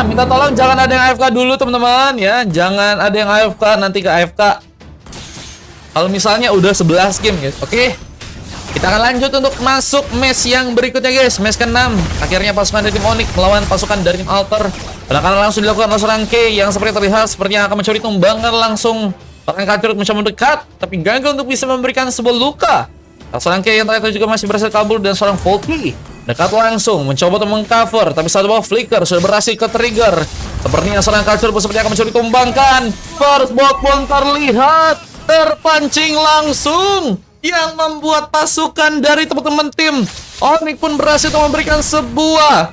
minta tolong jangan ada yang AFK dulu teman-teman ya. Jangan ada yang AFK nanti ke AFK. Kalau misalnya udah 11 game guys. Oke. Kita akan lanjut untuk masuk match yang berikutnya guys. Match ke-6. Akhirnya pasukan dari tim Onyx melawan pasukan dari tim Alter. Dan akan langsung dilakukan oleh seorang K yang seperti terlihat sepertinya akan mencuri tumbangan langsung. Bahkan Kacurut mencoba mendekat, tapi gagal untuk bisa memberikan sebuah luka. Seorang K yang ternyata juga masih berhasil kabur dan seorang Volky dekat langsung mencoba untuk mengcover, tapi satu buah flicker sudah berhasil ke trigger. Sepertinya seorang Kacurut seperti akan mencuri tumbangkan. First blood pun terlihat terpancing langsung, yang membuat pasukan dari teman-teman tim Onyx pun berhasil memberikan sebuah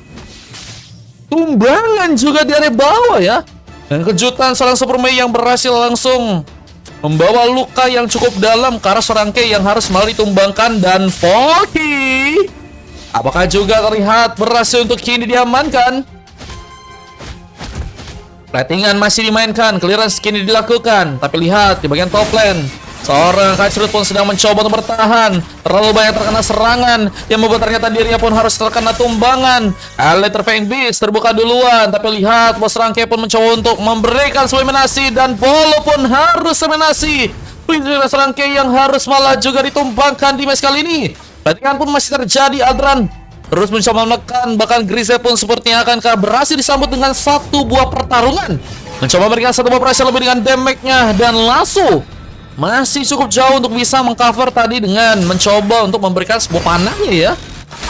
tumbangan juga di area bawah ya. Dan kejutan seorang Super Mei yang berhasil langsung membawa luka yang cukup dalam ke arah seorang K yang harus malah ditumbangkan. Dan Volky apakah juga terlihat berhasil untuk kini diamankan. Platingan masih dimainkan, clearance kini dilakukan. Tapi lihat di bagian top lane, seorang Kacurut pun sedang mencoba untuk bertahan. Terlalu banyak terkena serangan yang membuat ternyata dirinya pun harus terkena tumbangan. Elevator Fang Beast terbuka duluan, tapi lihat bos Rangke pun mencoba untuk memberikan sebuah eliminasi. Dan Bolo pun harus eliminasi. Princess Rangke yang harus malah juga ditumbangkan di match kali ini. Perhatikan pun masih terjadi. Adran terus mencoba menekan, bahkan Grise pun sepertinya akan berhasil disambut dengan satu buah pertarungan. Mencoba memberikan satu buah pressure lebih dengan damage-nya. Dan Lasso masih cukup jauh untuk bisa mengcover tadi dengan mencoba untuk memberikan sebuah panahnya ya.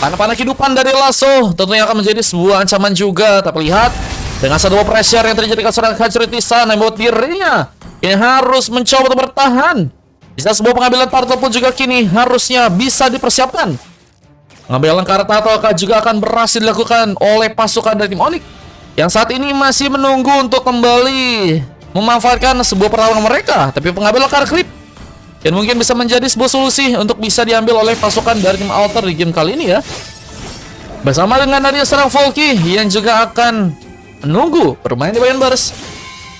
Panah-panah kehidupan dari Lasso tentunya akan menjadi sebuah ancaman juga. Tapi lihat dengan satu buah pressure yang terjadi ke seorang Kacurut di sana, membuat dirinya yang harus mencoba untuk bertahan. Bisa sebuah pengambilan turtle pun juga kini harusnya bisa dipersiapkan. Pengambilan kartu turtle juga akan berhasil dilakukan oleh pasukan dari tim Onyx yang saat ini masih menunggu untuk kembali memanfaatkan sebuah perlawanan mereka. Tapi pengambilan kartu creep yang mungkin bisa menjadi sebuah solusi untuk bisa diambil oleh pasukan dari tim Alter di game kali ini ya. Bersama dengan adanya seorang Volky yang juga akan menunggu bermain di bagian burst,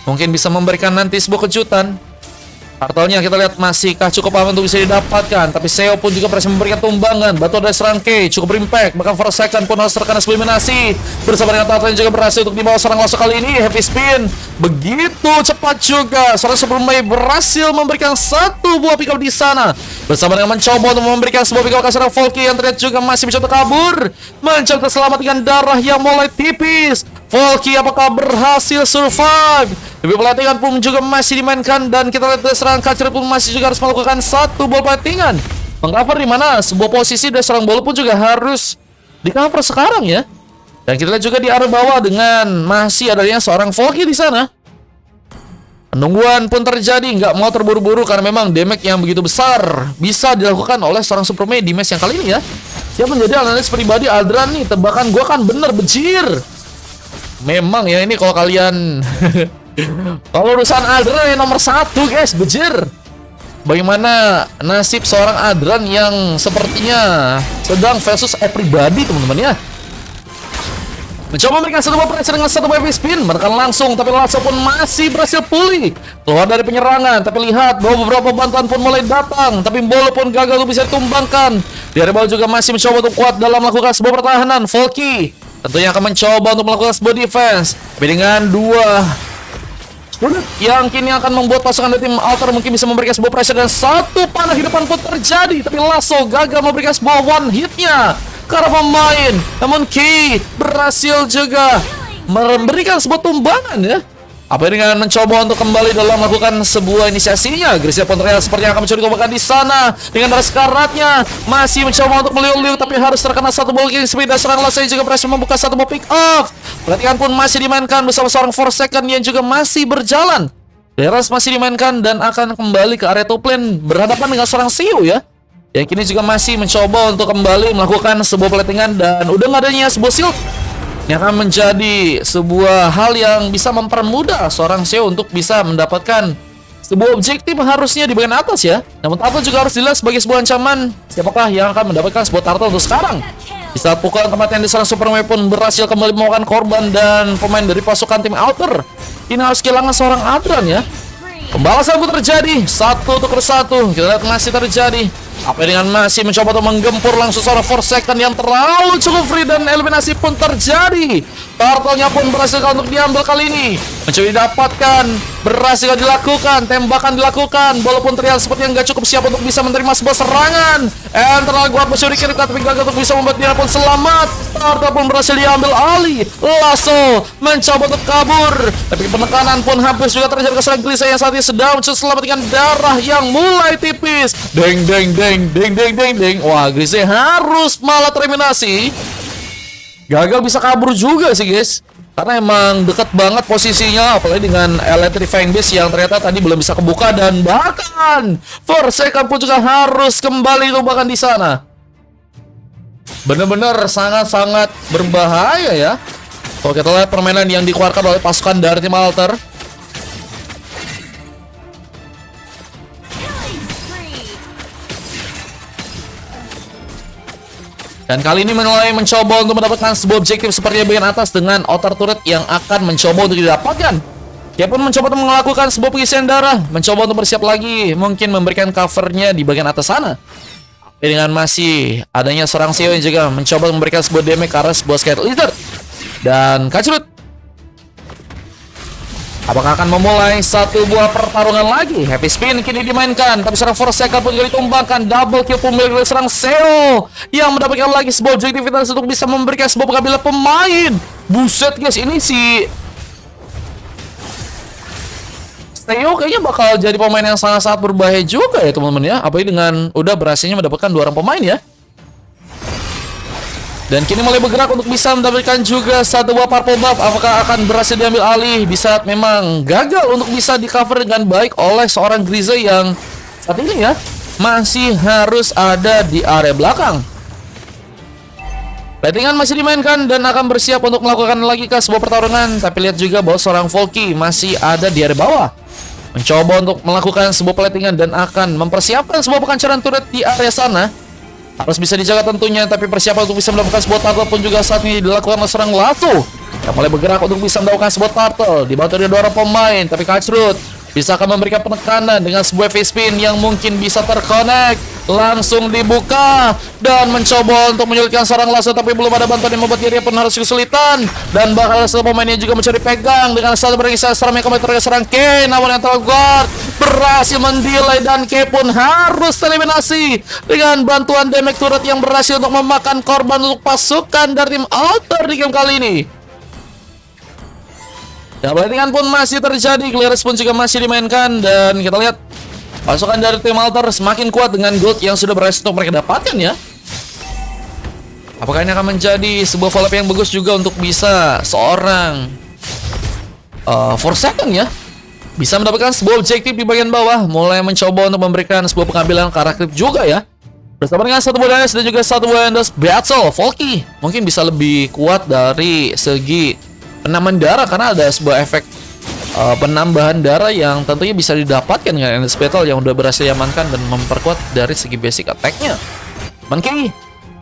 mungkin bisa memberikan nanti sebuah kejutan. Turtle-nya kita lihat masihkah cukup aman untuk bisa didapatkan. Tapi Seo pun juga berhasil memberikan tumbangan. Batu dari serang K cukup berimpact, bahkan first second pun harus terkena sebuah eliminasi. Bersama dengan Turtle juga berhasil untuk dibawa serang Lasso kali ini. Heavy spin begitu cepat juga. Seorang Super Mei berhasil memberikan satu buah pick up di sana. Bersama dengan mencoba untuk memberikan sebuah pick up ke serang Volky yang terlihat juga masih mencoba kabur. Mencoba selamat dengan darah yang mulai tipis. Volky apakah berhasil survive? Tapi pelatihan pun juga masih dimainkan. Dan kita lihat serangan Kacurut pun masih juga harus melakukan satu ball pelatihan. Mengcover di mana sebuah posisi dari serang Bolo pun juga harus di-cover sekarang ya. Dan kita lihat juga di area bawah dengan masih adanya seorang Volky di sana. Penungguan pun terjadi, nggak mau terburu-buru karena memang damage yang begitu besar bisa dilakukan oleh seorang Super Mei di match yang kali ini ya. Siapa menjadi analis pribadi Adran nih, tebakan gua kan bener bejir. Memang ya ini kalau kalian kalau urusan Adran yang nomor 1 guys, bejir. Bagaimana nasib seorang Adran yang sepertinya sedang versus pribadi teman-teman ya. Mencoba memberikan satu buah pressure dengan satu buah spin, menekan langsung, tapi Lasso pun masih berhasil pulih keluar dari penyerangan. Tapi lihat bahwa beberapa bantuan pun mulai datang, tapi Bolo pun gagal untuk bisa ditumbangkan. Di area bawah juga masih mencoba untuk kuat dalam melakukan sebuah pertahanan. Volky tentunya akan mencoba untuk melakukan sebuah defense, tapi dengan dua yang kini akan membuat pasukan dari tim Alter mungkin bisa memberikan sebuah pressure dan satu panah di depan pun terjadi. Tapi Lasso gagal memberikan sebuah one hitnya ke arah pemain. Namun Kate berhasil juga memberikan sebuah tumbangan ya. Apa dengan mencoba untuk kembali dalam melakukan sebuah inisiasinya. Grisnya pun terlihat seperti akan mencuri tumbangan di sana. Dengan darah sekaratnya masih mencoba untuk meliuk-liuk, tapi harus terkena satu ball king speed. Dan seorang Lasso juga berhasil membuka satu ball pick off. Perhatikan pun masih dimainkan bersama seorang 4 second yang juga masih berjalan. Deras masih dimainkan dan akan kembali ke area top lane berhadapan dengan seorang Siu ya. Yang kini juga masih mencoba untuk kembali melakukan sebuah platingan dan udah nggak adanya sebuah shield. Ini akan menjadi sebuah hal yang bisa mempermudah seorang Seo untuk bisa mendapatkan sebuah objektif harusnya di bagian atas ya. Namun Turtle juga harus dilihat sebagai sebuah ancaman. Siapakah yang akan mendapatkan sebuah Turtle untuk sekarang? Di saat pukulan kematian di seorang Super Mei pun berhasil kembali memakan korban dan pemain dari pasukan tim Alter ini harus kehilangan seorang Adran ya. Pembalasan pun terjadi, 1-1. Kita lihat masih terjadi. Apa dengan masih mencoba untuk menggempur langsung seorang Forsaken yang terlalu cukup free dan eliminasi pun terjadi. Turtle-nya pun berhasil untuk diambil kali ini. Mencoba didapatkan, berhasil dilakukan, tembakan dilakukan. Walaupun terlihat seperti yang gak cukup siap untuk bisa menerima sebuah serangan. And terlalu kuat mencoba dikirim tapi gagal untuk bisa membuat dia pun selamat. Turtle pun berhasil diambil alih. Lasso mencoba untuk kabur. Tapi penekanan pun habis juga terjadi ke seorang Grisha yang saat ini sedang selamatkan darah yang mulai tipis. Deng deng deng deng deng deng deng. Wah, Grisha harus malah tereliminasi. Gagal bisa kabur juga sih guys, karena emang dekat banget posisinya, apalagi dengan Electrifying Beast yang ternyata tadi belum bisa kebuka. Dan bahkan Forsaken pun juga harus kembali bahkan di sana. Bener-bener sangat-sangat berbahaya ya. Kalau kita lihat permainan yang dikeluarkan oleh pasukan dari tim Alter. Dan kali ini mulai mencoba untuk mendapatkan sebuah objektif seperti yang bagian atas dengan outer turret yang akan mencoba untuk didapatkan. Dia pun mencoba untuk melakukan sebuah pengisian darah, mencoba untuk bersiap lagi, mungkin memberikan covernya di bagian atas sana. Dengan masih adanya seorang CEO yang juga mencoba memberikan sebuah damage ke arah sebuah Sky Lizard. Dan Kacrut, apakah akan memulai satu buah pertarungan lagi? Happy Spin kini dimainkan, tapi seorang Forsaken pun juga ditumbangkan. Double kill pun milik seorang Seo yang mendapatkan lagi sebuah objektivitas untuk bisa memberikan sebuah pengambilan pemain. Buset guys, ini si Seo kayaknya bakal jadi pemain yang sangat-sangat berbahaya juga ya teman-teman ya. Apalagi dengan udah berhasilnya mendapatkan 2 orang pemain ya. Dan kini mulai bergerak untuk bisa mendapatkan juga satu buah purple buff. Apakah akan berhasil diambil alih di saat memang gagal untuk bisa di cover dengan baik oleh seorang Grisha yang saat ini ya masih harus ada di area belakang. Platingan masih dimainkan dan akan bersiap untuk melakukan lagi ke sebuah pertarungan. Tapi lihat juga bahwa seorang Volky masih ada di area bawah, mencoba untuk melakukan sebuah platingan dan akan mempersiapkan sebuah pengancaran turret di area sana. Harus bisa dijaga tentunya, tapi persiapan untuk bisa mendapatkan sebuah turtle pun juga saat ini dilakukan oleh seorang Lasso yang mulai bergerak untuk bisa mendapatkan sebuah turtle dibantu dari 2 orang pemain. Tapi Kacrut bisa akan memberikan penekanan dengan sebuah face spin yang mungkin bisa terkonek. Langsung dibuka dan mencoba untuk menyulitkan seorang Lasso, tapi belum ada bantuan yang membuat dirinya pun harus kesulitan. Dan bakal satu pemainnya juga mencari pegang dengan satu berinisial seram yang kembali terkait serang K. Namun yang guard berhasil mendelay dan K pun harus tereliminasi dengan bantuan damage turret yang berhasil untuk memakan korban untuk pasukan dari tim Alter di game kali ini. Dan platingan pun masih terjadi, clearance pun juga masih dimainkan. Dan kita lihat pasukan dari tim Alter semakin kuat dengan gold yang sudah berhasil untuk mereka dapatkan ya. Apakah ini akan menjadi sebuah follow up yang bagus juga untuk bisa seorang Forsaken ya bisa mendapatkan sebuah objektif di bagian bawah, mulai mencoba untuk memberikan sebuah pengambilan karakter juga ya. Bersama dengan satu buah Dynasty dan juga satu buah Endless Battle, Volky mungkin bisa lebih kuat dari segi penambahan darah karena ada sebuah efek penambahan darah yang tentunya bisa didapatkan dengan Endless Battle yang udah berhasil diamankan dan memperkuat dari segi basic attack-nya. Monkey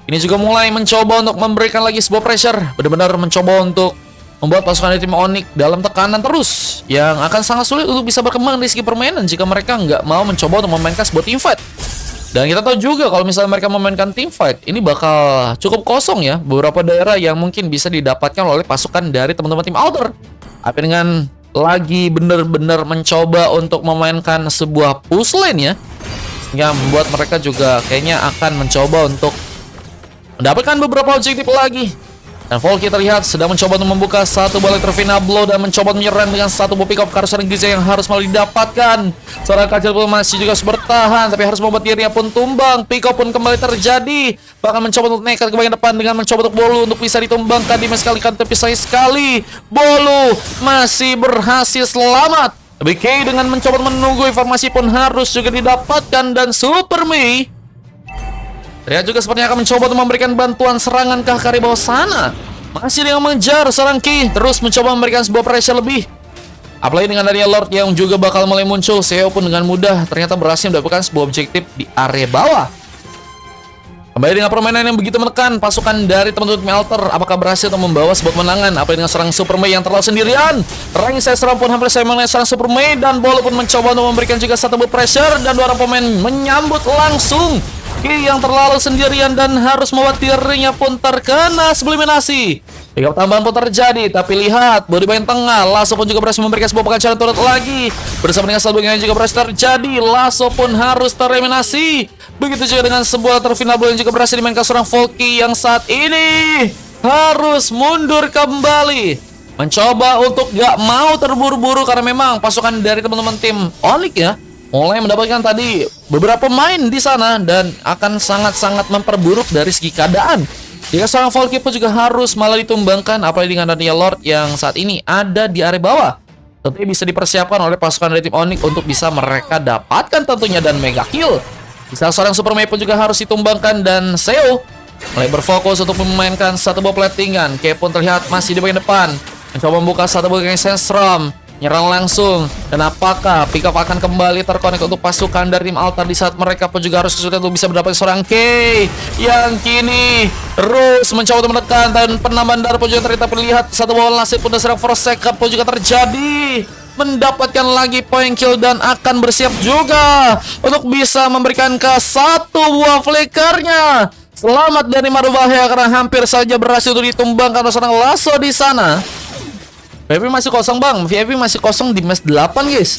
ini juga mulai mencoba untuk memberikan lagi sebuah pressure, benar-benar mencoba untuk membuat pasukan dari tim Onyx dalam tekanan terus yang akan sangat sulit untuk bisa berkembang di segi permainan jika mereka nggak mau mencoba untuk memainkan sebuah team fight. Dan kita tahu juga kalau misalnya mereka memainkan team fight ini bakal cukup kosong ya beberapa daerah yang mungkin bisa didapatkan oleh pasukan dari teman-teman tim Alter. Apa dengan lagi benar-benar mencoba untuk memainkan sebuah push lane ya, sehingga membuat mereka juga kayaknya akan mencoba untuk mendapatkan beberapa objektif lagi. Dan Volky terlihat sedang mencoba untuk membuka satu balik terfina blow dan mencoba menyerang dengan satu buah pick up karus seorang Grisha yang harus malah didapatkan. Seorang Kacrut pun masih juga bertahan tapi harus membuat dirinya pun tumbang. Pick up pun kembali terjadi, bahkan mencoba untuk nekat ke bagian depan dengan mencoba untuk Bolu untuk bisa ditumbangkan. Di sekali kan terpisah sekali. Bolu masih berhasil selamat. Tapi K dengan mencoba menunggu informasi pun harus juga didapatkan. Dan Super Mei terlihat juga sepertinya akan mencoba untuk memberikan bantuan serangan ke area bawah sana. Masih dengan mengejar seorang Ki, terus mencoba memberikan sebuah pressure lebih. Apalagi dengan adanya Lord yang juga bakal mulai muncul, Seo pun dengan mudah ternyata berhasil mendapatkan sebuah objektif di area bawah. Kembali dengan permainan yang begitu menekan, pasukan dari teman-teman tim Alter apakah berhasil untuk membawa sebuah kemenangan? Apa dengan serang Super Mei yang terlalu sendirian? Rangi saya serang pun hampir saya mengenai serang Super Mei dan Bolo pun mencoba untuk memberikan juga satu buah pressure dan 2 orang pemain menyambut langsung Ki yang terlalu sendirian dan harus membuat dirinya pun terkena eliminasi. Pick up tambahan pun terjadi, tapi lihat body bagian tengah, Lasso pun juga berhasil memberikan sebuah pengacara turut lagi. Bersama dengan saldo yang juga berhasil terjadi, Lasso pun harus tereliminasi. Begitu juga dengan sebuah terfinal yang juga berhasil dimainkan seorang Volky yang saat ini harus mundur kembali. Mencoba untuk gak mau terburu-buru karena memang pasukan dari teman-teman tim Onyx ya mulai mendapatkan tadi beberapa pemain di sana dan akan sangat-sangat memperburuk dari segi keadaan. Jika seorang Volky pun juga harus malah ditumbangkan, apalagi dengan adanya Lord yang saat ini ada di area bawah. Tentunya bisa dipersiapkan oleh pasukan dari tim Onyx untuk bisa mereka dapatkan tentunya dan mega kill. Bisa seorang Super Mei pun juga harus ditumbangkan dan Seo mulai berfokus untuk memainkan satu buah platingan. K pun terlihat masih di bagian depan, mencoba membuka satu buah Sensrom. Nyerang langsung, dan apakah pick up akan kembali terkonek untuk pasukan dari tim Altar di saat mereka pun juga harus kesulitan untuk bisa mendapatkan seorang K yang kini terus mencoba untuk menekan dan penambahan darah pun juga terlihat. Lihat satu bola nasib pun serang Forsaken pun juga terjadi, mendapatkan lagi poin kill dan akan bersiap juga untuk bisa memberikan ke satu buah flickernya. Selamat dari madu bahaya karena hampir saja berhasil untuk ditumbangkan oleh seorang Lasso di sana. VIP masih kosong bang, VIP masih kosong di match 8 guys.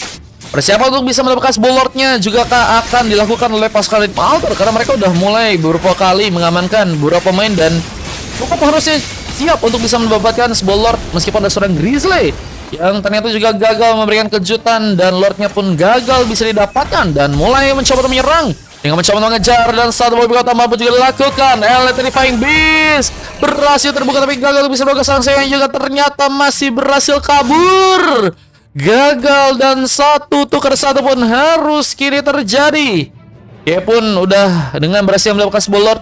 Persiapan untuk bisa mendapatkan Lordnya juga akan dilakukan oleh pasukan tim Altar karena mereka udah mulai beberapa kali mengamankan beberapa pemain dan cukup harusnya siap untuk bisa mendapatkan Lord meskipun ada seorang Grizzly yang ternyata juga gagal memberikan kejutan dan Lordnya pun gagal bisa didapatkan dan mulai mencoba untuk menyerang dengan mencoba mengejar dan satu mobil tambah pun juga dilakukan. Electrifying Beast berhasil terbuka tapi gagal bisa melakukan sang yang juga ternyata masih berhasil kabur. Gagal dan satu tukar satu pun harus kini terjadi. Dia pun udah dengan berhasil mendapatkan sebuah Lord.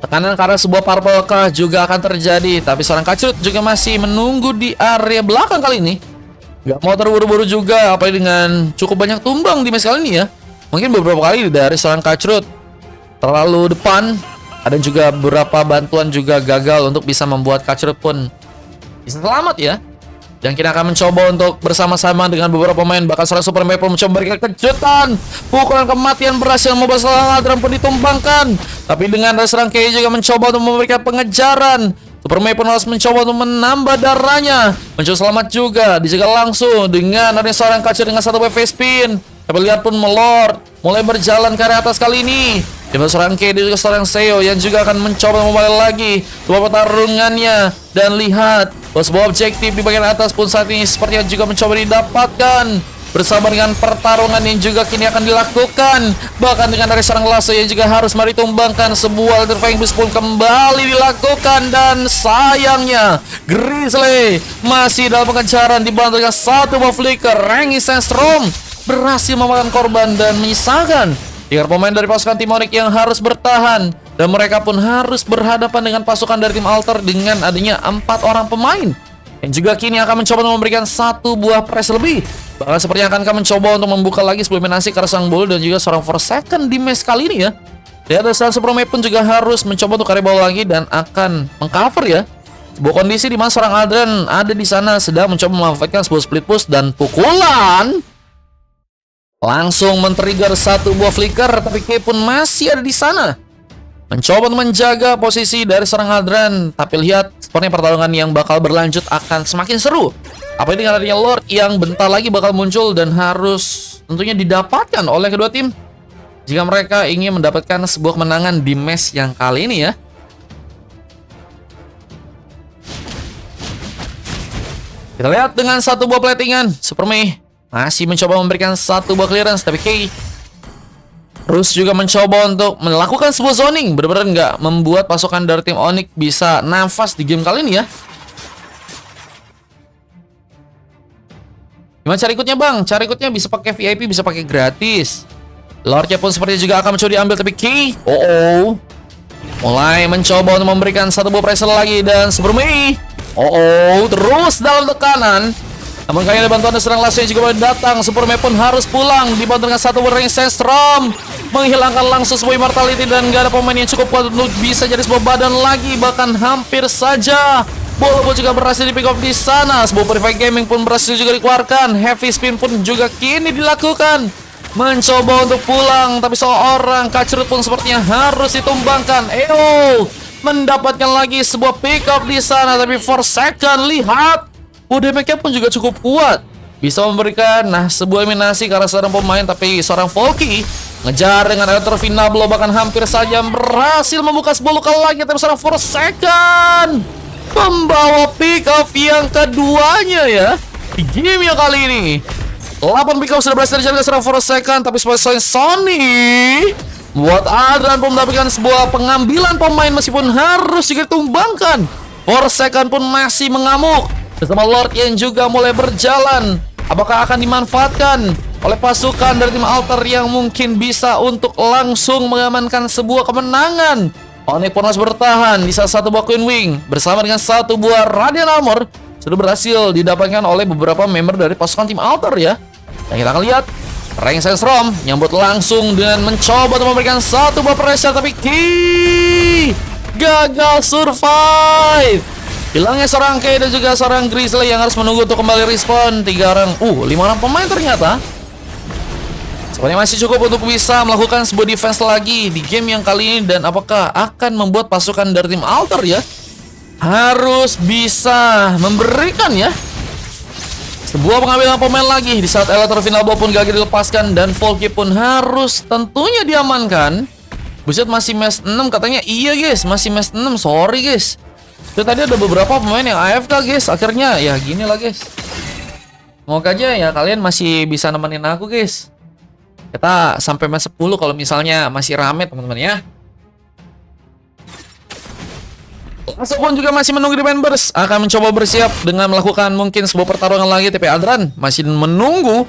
Tekanan karena sebuah purple kah juga akan terjadi, tapi seorang Kacut juga masih menunggu di area belakang kali ini. Gak mau terburu-buru juga, apalagi dengan cukup banyak tumbang di match kali ini ya. Mungkin beberapa kali dari seorang Kacrut terlalu depan. Ada juga beberapa bantuan juga gagal untuk bisa membuat Kacrut pun bisa selamat ya. Dan kita akan mencoba untuk bersama-sama dengan beberapa pemain. Bahkan seorang Super Mei pun mencoba memberikan kejutan. Pukulan kematian berhasil membuat seorang Adran pun ditumbangkan. Tapi dengan seorang Kei juga mencoba untuk memberikan pengejaran. Super Mei pun harus mencoba untuk menambah darahnya. Mencoba selamat juga. Dijaga langsung dengan ada seorang Kacrut dengan satu face spin. Tapi lihat pun Melord mulai berjalan ke area atas kali ini. Dimana seorang K dan juga seorang Seo yang juga akan mencoba memulai lagi sebuah pertarungannya. Dan lihat sebuah objektif di bagian atas pun saat ini sepertinya juga mencoba didapatkan. Bersama dengan pertarungan yang juga kini akan dilakukan. Bahkan dengan dari seorang Lasso yang juga harus mari tumbangkan. Sebuah Electrifying Beast pun kembali dilakukan. Dan sayangnya Grizzly masih dalam pengejaran dibantu dengan satu buah flicker. Rangi Sensrom berhasil memakan korban dan menyisakan 3 pemain dari pasukan tim Onyx yang harus bertahan. Dan mereka pun harus berhadapan dengan pasukan dari tim Altar dengan adanya 4 orang pemain yang juga kini akan mencoba untuk memberikan satu buah press lebih. Bahkan sepertinya akan mencoba untuk membuka lagi sebuah eliminasi karena sang Bull dan juga seorang Forsaken di match kali ini ya. Lihat seorang Super Mei pun juga harus mencoba untuk carry ball lagi dan akan mengcover ya. Sebuah kondisi di mana seorang Adran ada di sana sedang mencoba memanfaatkan sebuah split push dan pukulan langsung men-trigger satu buah flicker, tapi K pun masih ada di sana. Mencoba untuk menjaga posisi dari seorang Adran, tapi lihat sepertinya pertarungan yang bakal berlanjut akan semakin seru. Apalagi dengan adanya Lord yang bentar lagi bakal muncul dan harus tentunya didapatkan oleh kedua tim jika mereka ingin mendapatkan sebuah kemenangan di match yang kali ini ya. Kita lihat dengan satu buah platingan, Super Mei masih mencoba memberikan satu buah clearance, tapi K terus juga mencoba untuk melakukan sebuah zoning. Benar-benar nggak membuat pasukan dari tim Onyx bisa nafas di game kali ini ya. Gimana cara ikutnya bang? Cara ikutnya bisa pakai VIP, bisa pakai gratis. Lordnya pun sepertinya juga akan mencoba diambil, tapi K mulai mencoba untuk memberikan satu buah pressure lagi. Dan sebelumnya terus dalam tekanan. Namun kali ini bantuan serang Lasso yang juga datang. Super Mei pun harus pulang dibantu dengan satu Ring Sensrom, menghilangkan langsung sebuah immortality dan gak ada pemain yang cukup kuat untuk bisa jadi sebuah badan lagi. Bahkan hampir saja bola pun juga berhasil di pick off di sana. Sebuah Purify Gaming pun berhasil juga dikeluarkan. Heavy spin pun juga kini dilakukan. mencoba untuk pulang, tapi seorang Kacrut pun sepertinya harus ditumbangkan. Mendapatkan lagi sebuah pick up di sana, tapi Forsaken lihat, damage-nya pun juga cukup kuat, bisa memberikan sebuah eliminasi karena seorang pemain, tapi seorang Volky ngejar dengan Electrofinablo, bahkan hampir saja berhasil membuka sebuah luka lagi, tapi seorang Forsaken membawa pick up yang keduanya ya di game yang kali ini. 8 pick up sudah berhasil dijaga seorang Forsaken, tapi sebagai Sony buat Adran pun mendapatkan sebuah pengambilan pemain meskipun harus juga ditumbangkan. Forsaken pun masih mengamuk bersama Lord yang juga mulai berjalan. Apakah akan dimanfaatkan oleh pasukan dari tim Alter yang mungkin bisa untuk langsung mengamankan sebuah kemenangan? Onyx pun harus bertahan di salah satu buah Queen Wing bersama dengan satu buah Radiant Armor sudah berhasil didapatkan oleh beberapa member dari pasukan tim Alter ya. Dan kita akan lihat Rank Sensrom nyambut langsung dengan mencoba untuk memberikan satu buah pressure, tapi gagal survive. Hilangnya seorang Kay dan juga seorang Grizzly yang harus menunggu untuk kembali respawn. 5 orang pemain ternyata. Sebenarnya masih cukup untuk bisa melakukan sebuah defense lagi di game yang kali ini. Dan apakah akan membuat pasukan dari tim Alter ya harus bisa memberikan ya sebuah pengambilan pemain lagi di saat Electrofinablo pun gagal dilepaskan dan Volky pun harus tentunya diamankan. Buset, masih match 6 katanya. Iya guys, masih match 6. Sorry guys. Itu tadi ada beberapa pemain yang AFK guys. Akhirnya ya gini lah guys. Semoga aja ya kalian masih bisa nemenin aku guys. Kita sampai match 10 kalau misalnya masih rame teman-teman ya. Langsung pun juga masih menunggu di members, akan mencoba bersiap dengan melakukan mungkin sebuah pertarungan lagi. TP Adran masih menunggu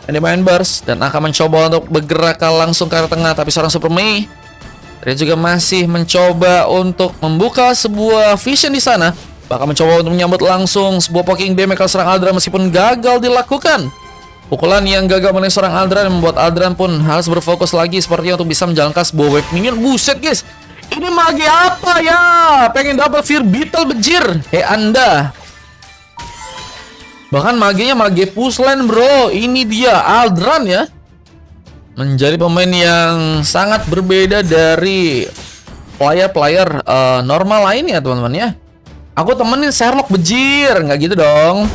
di members dan akan mencoba untuk bergerak langsung ke arah tengah, tapi seorang Super Mei dia juga masih mencoba untuk membuka sebuah vision di sana, bahkan mencoba untuk menyambut langsung sebuah poking damage ke seorang Adran meskipun gagal dilakukan. Pukulan yang gagal mengenai seorang Adran membuat Adran pun harus berfokus lagi sepertinya untuk bisa menjalankan sebuah wave minion. Buset guys, ini magi apa ya? Pengen double Fear Beetle bejir. Anda. Bahkan maginya magi puslan bro. Ini dia Aldran ya. Menjadi pemain yang sangat berbeda dari player-player normal lainnya teman-teman ya. Aku temenin Sherlock bejir. Nggak gitu dong.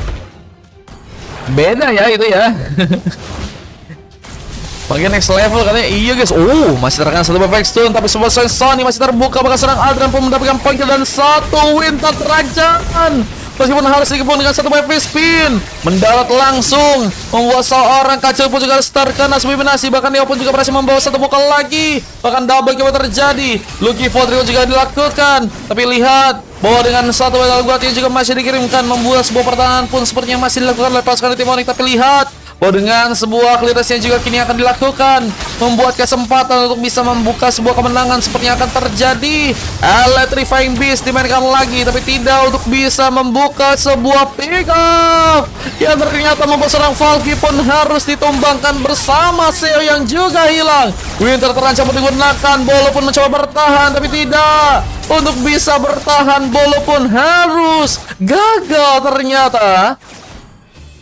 Beda ya itu ya. Bagian next level katanya. Iya guys. Masih terkena satu perfect stun, tapi sebuah Sony masih terbuka, bahkan serang Aldran pun mendapatkan poin dan satu win tak kerajaan. Meskipun harus digabung dengan satu heavy spin, mendarat langsung membuat seorang Kacrut pun juga terkena eliminasi. Bahkan dia pun juga berhasil membawa satu muka lagi, bahkan double kill terjadi. Lucky Fortune juga dilakukan, tapi lihat bahwa dengan satu battle guard yang juga masih dikirimkan, membuat sebuah pertahanan pun sepertinya masih dilakukan oleh pasukan tim Onyx. Tapi lihat bahwa dengan sebuah clearance yang juga kini akan dilakukan, membuat kesempatan untuk bisa membuka sebuah kemenangan sepertinya akan terjadi. Electrifying Beast dimainkan lagi, tapi tidak untuk bisa membuka sebuah pick up yang ternyata membuat seorang Volky pun harus ditumbangkan bersama Seo yang juga hilang. Winter terancam untuk digunakan, Bolo pun mencoba bertahan, tapi tidak untuk bisa bertahan. Bolo pun harus gagal ternyata.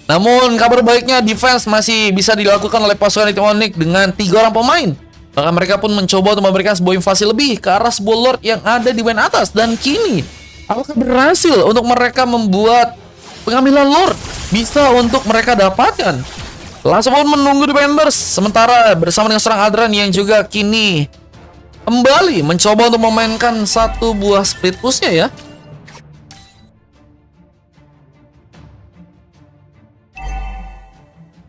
Namun kabar baiknya defense masih bisa dilakukan oleh pasukan tim Onyx dengan 3 orang pemain. Bahkan mereka pun mencoba untuk memberikan sebuah invasi lebih ke arah sebuah Lord yang ada di main atas. Dan kini apakah berhasil untuk mereka membuat pengambilan Lord bisa untuk mereka dapatkan? Langsung pun menunggu di members. Sementara bersama dengan seorang Adran yang juga kini kembali mencoba untuk memainkan satu buah split pushnya ya.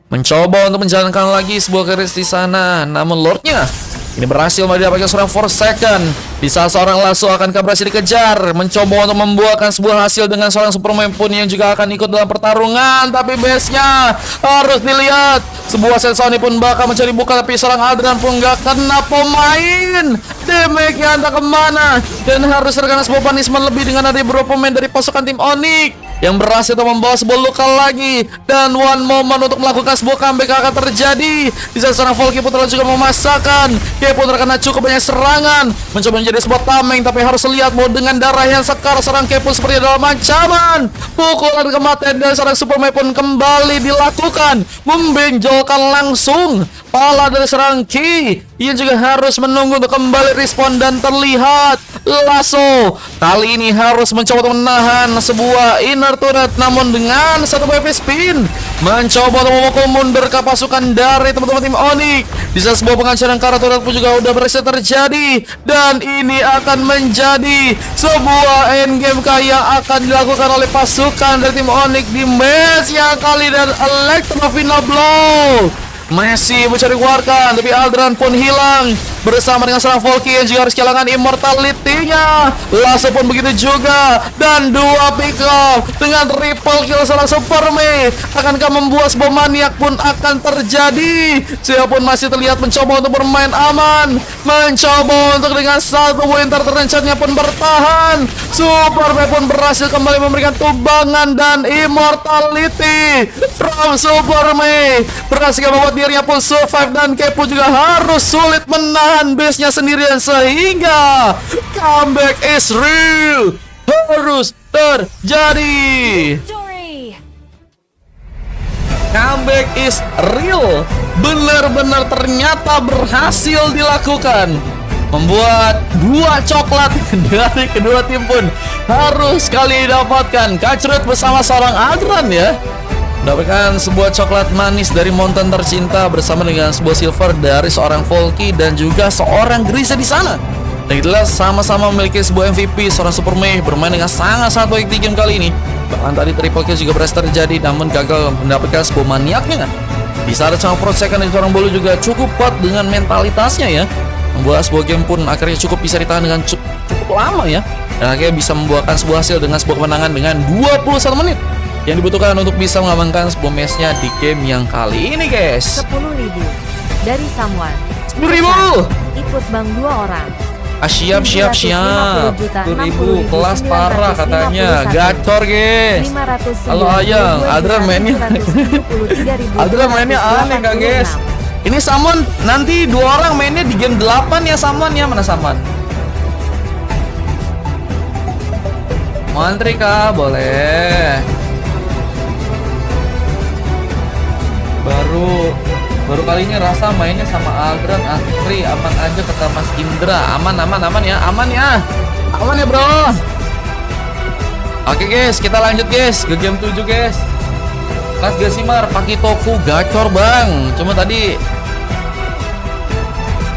Mencoba untuk menjalankan lagi sebuah garis di sana, namun Lordnya ini berhasil mendapatkan seorang Forsaken. Di saat seorang Lasso akan berhasil dikejar, mencoba untuk membuahkan sebuah hasil dengan seorang Superman pun yang juga akan ikut dalam pertarungan. Tapi base-nya harus dilihat. Sebuah Sensoni pun bakal mencari buka, tapi seorang Adran pun gak kena pemain. Damage-nya entah kemana, dan harus terkena sebuah punishment lebih dengan ada beberapa pemain dari pasukan tim Onyx yang berhasil untuk membawa sebuah luka lagi. Dan one moment untuk melakukan sebuah comeback akan terjadi. Di saat seorang Volky pun telah juga memasakkan, dia pun terkena cukup banyak serangan, mencoba menjadi sebuah tameng, tapi harus lihat bahwa dengan darah yang sekar seorang K pun seperti dalam ancaman. Pukulan kematian dari seorang Superman pun kembali dilakukan, membenjolkan langsung pala dari serang Ki. Ia juga harus menunggu untuk kembali respon dan terlihat Lasso kali ini harus mencoba untuk menahan sebuah inner turret, namun dengan satu wave spin mencoba untuk memukul mundur ke pasukan dari teman-teman tim Onyx. Di saat sebuah pengancaran karena turret pun juga udah berhasil terjadi, dan ini akan menjadi sebuah endgame yang akan dilakukan oleh pasukan dari tim Onyx di match yang kali, dan Electro Final Blow Messi mencari keluarkan, tapi Aldran pun hilang bersama dengan seorang Volky yang juga harus kehilangan immortality-nya. Lasso pun begitu juga, dan dua pick up dengan triple kill seorang Super Mei. Akankah membuat sebuah maniak pun akan terjadi? Saya pun masih terlihat mencoba untuk bermain aman, mencoba untuk dengan satu winter terencannya pun bertahan. Super Mei pun berhasil kembali memberikan tumbangan dan immortality from Super Mei, berhasil membuat dirinya pun survive, dan Kepo juga harus sulit menahan base-nya sendirian, sehingga comeback is real harus terjadi. Comeback is real, benar-benar ternyata berhasil dilakukan, membuat dua coklat dari kedua tim pun harus sekali didapatkan. Kacrut bersama seorang Aldran ya, mendapatkan sebuah coklat manis dari Mountain tercinta bersama dengan sebuah silver dari seorang Volky dan juga seorang Grisa di sana. Dan itulah sama-sama memiliki sebuah MVP, seorang Super Mei bermain dengan sangat-sangat baik di game kali ini. Bahkan tadi triple kill juga berhasil terjadi, namun gagal mendapatkan sebuah maniaknya. Di saat sama Pro Second dan seorang Bolu juga cukup kuat dengan mentalitasnya ya, membuat sebuah game pun akhirnya cukup bisa ditahan dengan cukup lama ya, dan akhirnya bisa membuahkan sebuah hasil dengan sebuah kemenangan dengan 21 menit yang dibutuhkan untuk bisa mengamankan sebuah match-nya di game yang kali ini, guys. 10.000 dari Samuan. 10.000 ikut bang 2 orang. Siap 10.000 kelas parah katanya. Gacor, guys. Halo Ayang, Adran mainnya Adran mainnya aneh kak, guys. Ini Samon nanti 2 orang mainnya di game 8 ya. Samon ya, mana Samon? Mau antri kah? Boleh. Baru kali ini rasa mainnya sama Aldran Astri, aman aja kata Mas Indra. Aman ya, aman ya bro. Oke guys, kita lanjut guys ke game 7 guys. Kelas Gasimar pakai Toku gacor bang. Cuma tadi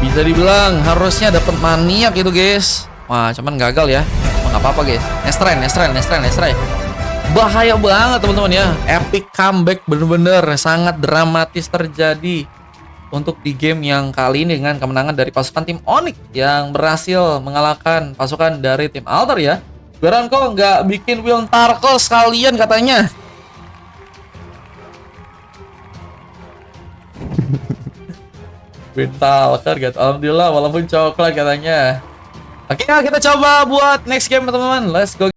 bisa dibilang harusnya dapat maniak itu guys. Wah cuman gagal ya. Nggak apa-apa guys. Next try. Bahaya banget teman-teman ya. Epic comeback bener-bener sangat dramatis terjadi untuk di game yang kali ini dengan kemenangan dari pasukan tim Onyx yang berhasil mengalahkan pasukan dari tim Alter ya. Beran kok nggak bikin Will Tarkle sekalian katanya. Mental kan, alhamdulillah walaupun coklat katanya. Oke, kita coba buat next game teman-teman. Let's go.